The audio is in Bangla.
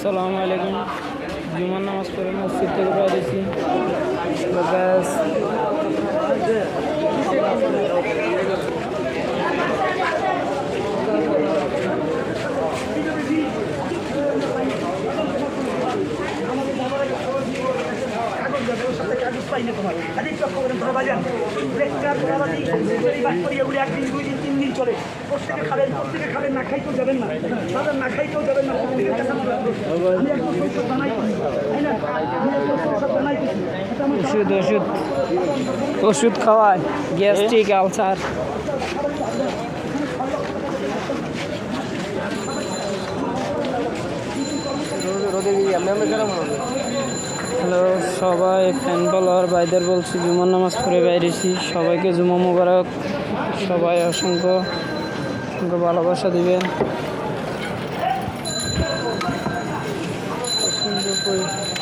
আসসালামু আলাইকুম। জুমার নামাজ পড়ে মসজিদ থেকে বেরিয়েছি। ব্যাস একদিন 2 দিন 3 দিন চলে। প্রত্যেকে খাবেন না খাইতেও যাবেন না, না খাইতেও যাবেন না। ওষুধ ওষুধ ওষুধ খাওয়ায় গ্যাস্ট্রিক আলসার। হ্যালো সবাই, ফ্যান ফলোয়ার ভাইদের বলছি জুমার নামাজ পড়ে বাইরেছি। সবাইকে জুমা মোবারক। সবাই অসংখ্য অসংখ্য ভালোবাসা দিবেন। অসংখ্য